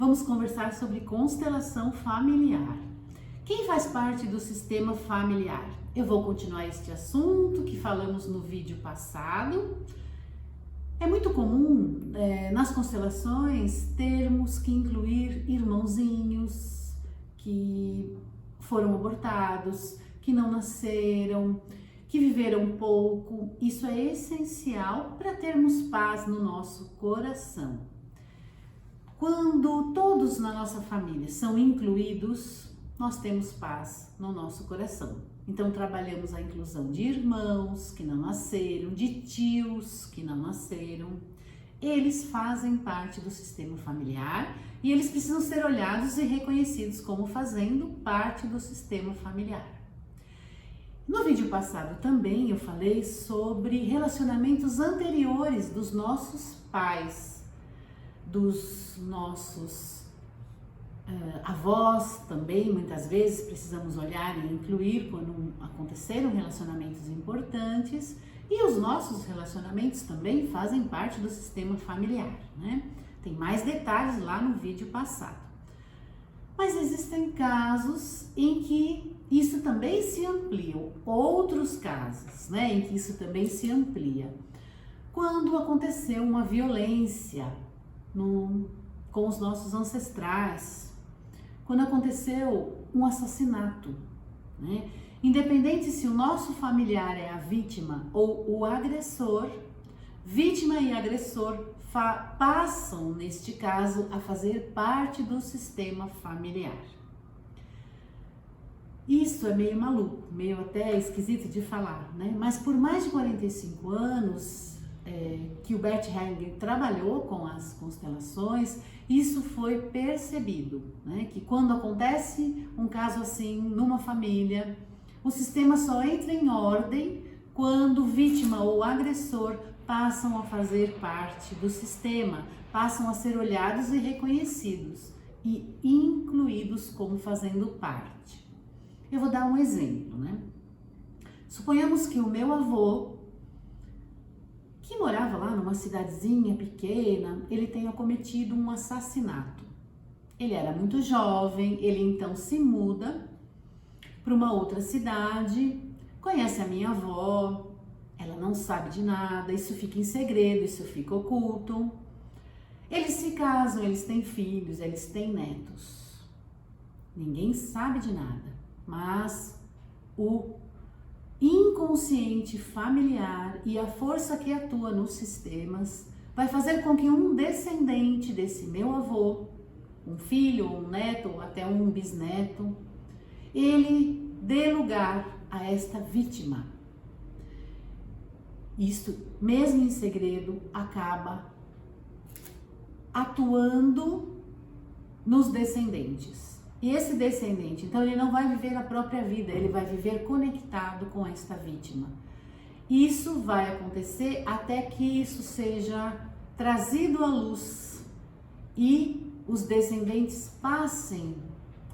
vamos conversar sobre constelação familiar. Quem faz parte do sistema familiar? Eu vou continuar este assunto que falamos no vídeo passado. É muito comum nas constelações termos que incluir irmãozinhos que foram abortados, que não nasceram, que viveram pouco. Isso é essencial para termos paz no nosso coração. Quando todos na nossa família são incluídos, nós temos paz no nosso coração. Então trabalhamos a inclusão de irmãos que não nasceram, de tios que não nasceram. Eles fazem parte do sistema familiar e eles precisam ser olhados e reconhecidos como fazendo parte do sistema familiar. No vídeo passado também eu falei sobre relacionamentos anteriores dos nossos pais, dos nossos avós também. Muitas vezes precisamos olhar e incluir quando aconteceram relacionamentos importantes, e os nossos relacionamentos também fazem parte do sistema familiar, né? Tem mais detalhes lá no vídeo passado. Mas existem casos em que isso também se amplia, outros casos, né, em que isso também se amplia. Quando aconteceu uma violência com os nossos ancestrais, quando aconteceu um assassinato, né? Independente se o nosso familiar é a vítima ou o agressor, vítima e agressor passam, neste caso, a fazer parte do sistema familiar. Isso é meio maluco, meio até esquisito de falar, né? Mas por mais de 45 anos que o Bert Hellinger trabalhou com as constelações, isso foi percebido, né? Que quando acontece um caso assim numa família, o sistema só entra em ordem quando vítima ou agressor passam a fazer parte do sistema, passam a ser olhados e reconhecidos e incluídos como fazendo parte. Eu vou dar um exemplo, né? Suponhamos que o meu avô, que morava lá numa cidadezinha pequena, ele tenha cometido um assassinato. Ele era muito jovem, ele então se muda para uma outra cidade, conhece a minha avó, ela não sabe de nada, isso fica em segredo, isso fica oculto. Eles se casam, eles têm filhos, eles têm netos. Ninguém sabe de nada, mas o inconsciente familiar e a força que atua nos sistemas vai fazer com que um descendente desse meu avô, um filho, um neto ou até um bisneto, ele dê lugar a esta vítima. Isto, mesmo em segredo, acaba atuando nos descendentes. E esse descendente, então, ele não vai viver a própria vida, ele vai viver conectado com esta vítima. Isso vai acontecer até que isso seja trazido à luz e os descendentes passem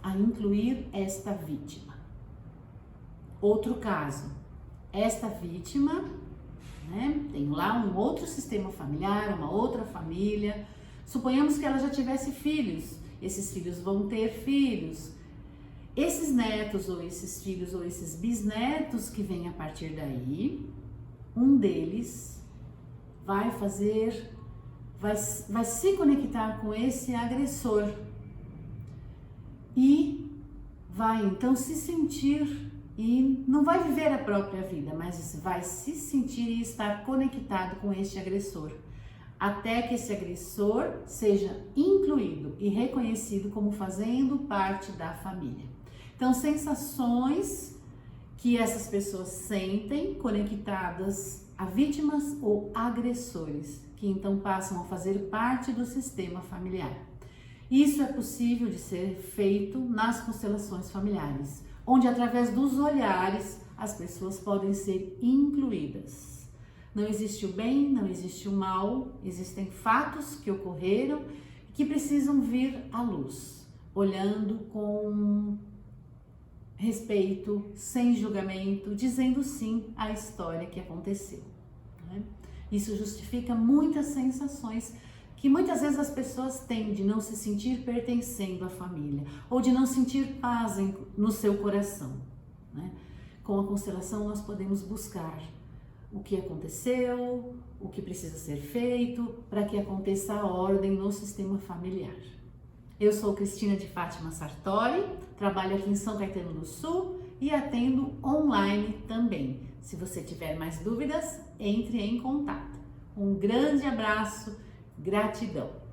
a incluir esta vítima. Outro caso, esta vítima, né, tem lá um outro sistema familiar, uma outra família. Suponhamos que ela já tivesse filhos. Esses filhos vão ter filhos. Esses netos ou esses filhos ou esses bisnetos que vêm a partir daí, um deles vai se conectar com esse agressor e vai então se sentir, e não vai viver a própria vida, mas vai se sentir e estar conectado com este agressor, até que esse agressor seja incluído e reconhecido como fazendo parte da família. Então, sensações que essas pessoas sentem conectadas a vítimas ou agressores, que então passam a fazer parte do sistema familiar. Isso é possível de ser feito nas constelações familiares, onde através dos olhares as pessoas podem ser incluídas. Não existe o bem, não existe o mal, existem fatos que ocorreram e que precisam vir à luz, olhando com respeito, sem julgamento, dizendo sim à história que aconteceu, né? Isso justifica muitas sensações que muitas vezes as pessoas têm de não se sentir pertencendo à família ou de não sentir paz no seu coração, né? Com a constelação nós podemos buscar o que aconteceu, o que precisa ser feito para que aconteça a ordem no sistema familiar. Eu sou Cristina de Fátima Sartori, trabalho aqui em São Caetano do Sul e atendo online também. Se você tiver mais dúvidas, entre em contato. Um grande abraço, gratidão!